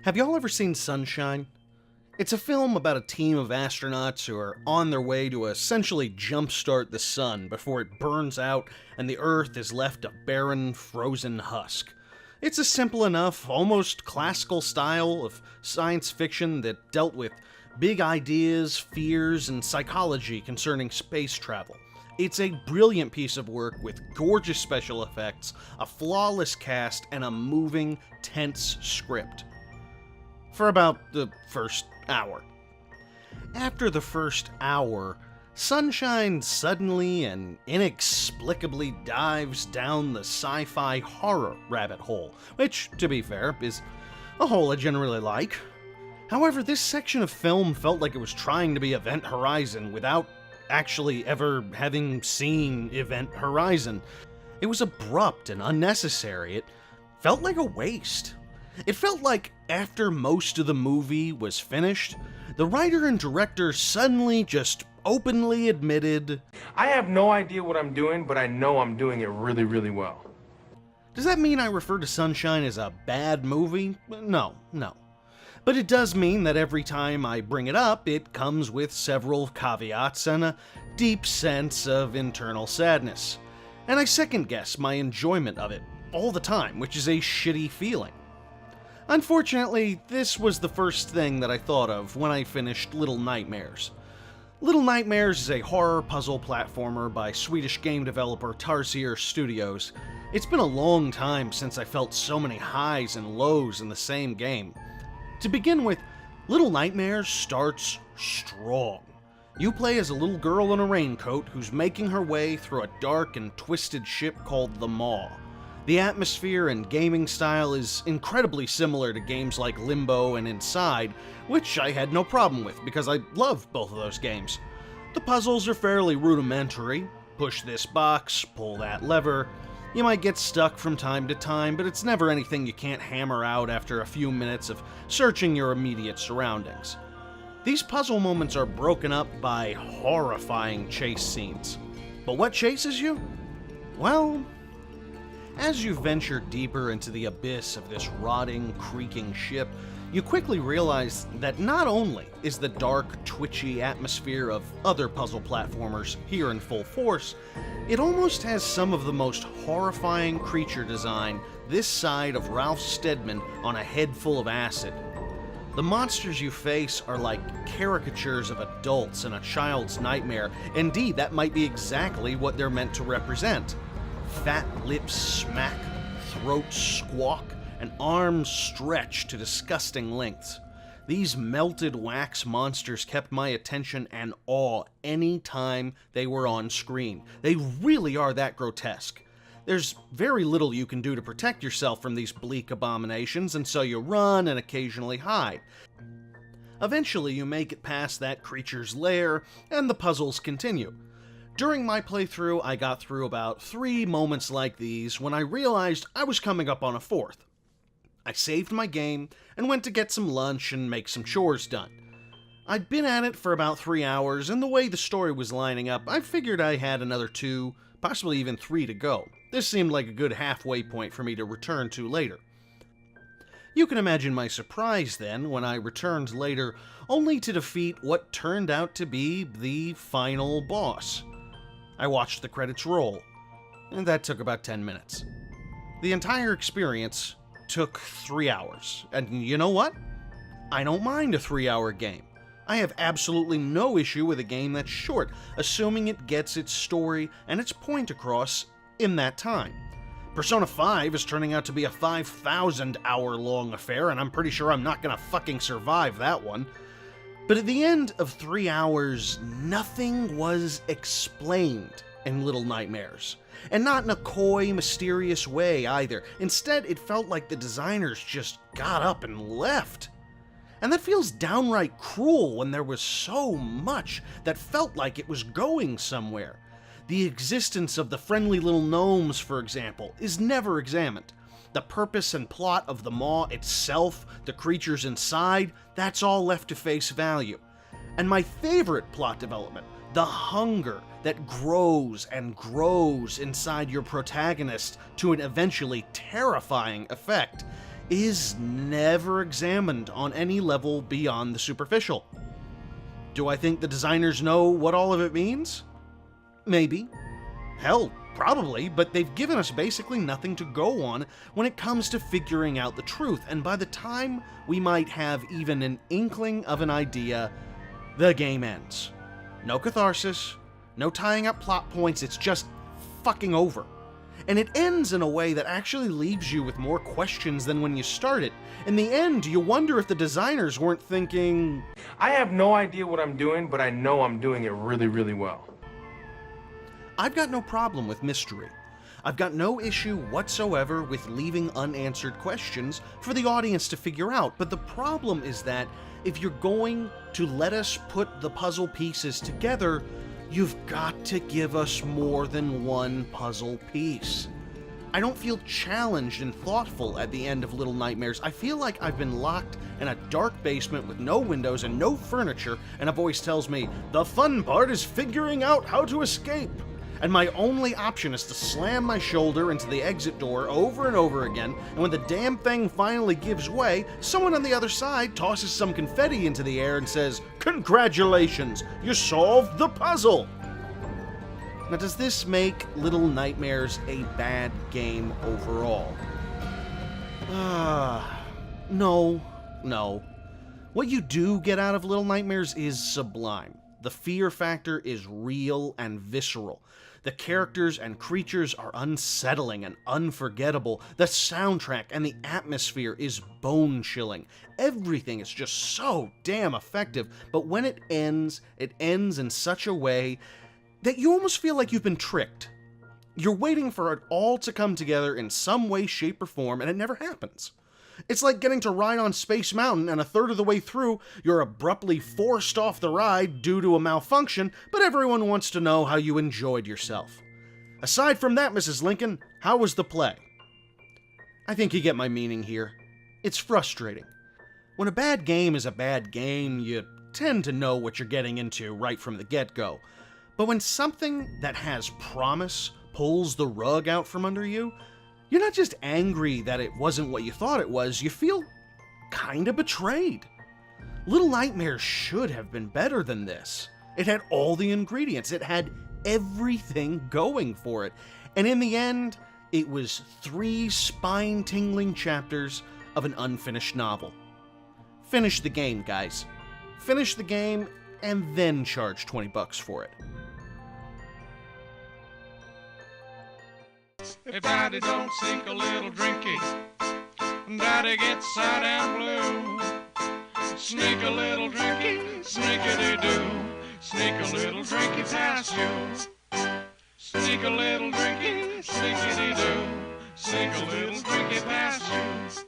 Have y'all ever seen Sunshine? It's a film about a team of astronauts who are on their way to essentially jumpstart the sun before it burns out and the Earth is left a barren, frozen husk. It's a simple enough, almost classical style of science fiction that dealt with big ideas, fears, and psychology concerning space travel. It's a brilliant piece of work with gorgeous special effects, a flawless cast, and a moving, tense script. For about the first hour. After the first hour, Sunshine suddenly and inexplicably dives down the sci-fi horror rabbit hole, which, to be fair, is a hole I generally like. However, this section of film felt like it was trying to be Event Horizon without actually ever having seen Event Horizon. It was abrupt and unnecessary. It felt like a waste. It felt like after most of the movie was finished, the writer and director suddenly just openly admitted, I have no idea what I'm doing, but I know I'm doing it really, really well. Does that mean I refer to Sunshine as a bad movie? No. But it does mean that every time I bring it up, it comes with several caveats and a deep sense of internal sadness. And I second-guess my enjoyment of it all the time, which is a shitty feeling. Unfortunately, this was the first thing that I thought of when I finished Little Nightmares. Little Nightmares is a horror puzzle platformer by Swedish game developer Tarsier Studios. It's been a long time since I felt so many highs and lows in the same game. To begin with, Little Nightmares starts strong. You play as a little girl in a raincoat who's making her way through a dark and twisted ship called the Maw. The atmosphere and gaming style is incredibly similar to games like Limbo and Inside, which I had no problem with because I love both of those games. The puzzles are fairly rudimentary. Push this box, pull that lever. You might get stuck from time to time, but it's never anything you can't hammer out after a few minutes of searching your immediate surroundings. These puzzle moments are broken up by horrifying chase scenes. But what chases you? Well, as you venture deeper into the abyss of this rotting, creaking ship, you quickly realize that not only is the dark, twitchy atmosphere of other puzzle platformers here in full force, it almost has some of the most horrifying creature design this side of Ralph Steadman on a head full of acid. The monsters you face are like caricatures of adults in a child's nightmare. Indeed, that might be exactly what they're meant to represent. Fat lips smack, throats squawk, and arms stretch to disgusting lengths. These melted wax monsters kept my attention and awe any time they were on screen. They really are that grotesque. There's very little you can do to protect yourself from these bleak abominations, and so you run and occasionally hide. Eventually you make it past that creature's lair, and the puzzles continue. During my playthrough, I got through about 3 moments like these when I realized I was coming up on a 4th. I saved my game and went to get some lunch and make some chores done. I'd been at it for about 3 hours, and the way the story was lining up, I figured I had another 2, possibly even 3 to go. This seemed like a good halfway point for me to return to later. You can imagine my surprise then when I returned later, only to defeat what turned out to be the final boss. I watched the credits roll, and that took about 10 minutes. The entire experience took 3 hours, and you know what? I don't mind a 3-hour game. I have absolutely no issue with a game that's short, assuming it gets its story and its point across in that time. Persona 5 is turning out to be a 5,000-hour-long affair, and I'm pretty sure I'm not gonna fucking survive that one. But at the end of 3 hours, nothing was explained in Little Nightmares. And not in a coy, mysterious way either. Instead, it felt like the designers just got up and left. And that feels downright cruel when there was so much that felt like it was going somewhere. The existence of the friendly little gnomes, for example, is never examined. The purpose and plot of the Maw itself, the creatures inside, that's all left to face value. And my favorite plot development, the hunger that grows and grows inside your protagonist to an eventually terrifying effect, is never examined on any level beyond the superficial. Do I think the designers know what all of it means? Maybe. Hell, probably, but they've given us basically nothing to go on when it comes to figuring out the truth, and by the time we might have even an inkling of an idea, the game ends. No catharsis, no tying up plot points, it's just fucking over. And it ends in a way that actually leaves you with more questions than when you start it. In the end, you wonder if the designers weren't thinking, I have no idea what I'm doing, but I know I'm doing it really, really well. I've got no problem with mystery. I've got no issue whatsoever with leaving unanswered questions for the audience to figure out, but the problem is that if you're going to let us put the puzzle pieces together, you've got to give us more than one puzzle piece. I don't feel challenged and thoughtful at the end of Little Nightmares. I feel like I've been locked in a dark basement with no windows and no furniture, and a voice tells me, the fun part is figuring out how to escape. And my only option is to slam my shoulder into the exit door over and over again, and when the damn thing finally gives way, someone on the other side tosses some confetti into the air and says, congratulations, you solved the puzzle! Now, does this make Little Nightmares a bad game overall? No. What you do get out of Little Nightmares is sublime. The fear factor is real and visceral. The characters and creatures are unsettling and unforgettable. The soundtrack and the atmosphere is bone-chilling. Everything is just so damn effective, but when it ends in such a way that you almost feel like you've been tricked. You're waiting for it all to come together in some way, shape, or form, and it never happens. It's like getting to ride on Space Mountain, and a third of the way through, you're abruptly forced off the ride due to a malfunction, but everyone wants to know how you enjoyed yourself. Aside from that, Mrs. Lincoln, how was the play? I think you get my meaning here. It's frustrating. When a bad game is a bad game, you tend to know what you're getting into right from the get-go. But when something that has promise pulls the rug out from under you, you're not just angry that it wasn't what you thought it was, you feel kinda betrayed. Little Nightmares should have been better than this. It had all the ingredients, it had everything going for it. And in the end, it was 3 spine-tingling chapters of an unfinished novel. Finish the game, guys. Finish the game, and then charge $20 for it. If Daddy don't sink a little drinky, Daddy gets sad and blue. Sneak a little drinky, sneakity-doo. Sneak a little drinky past you. Sneak a little drinky, sneakity-doo. Sneak a little drinky past you.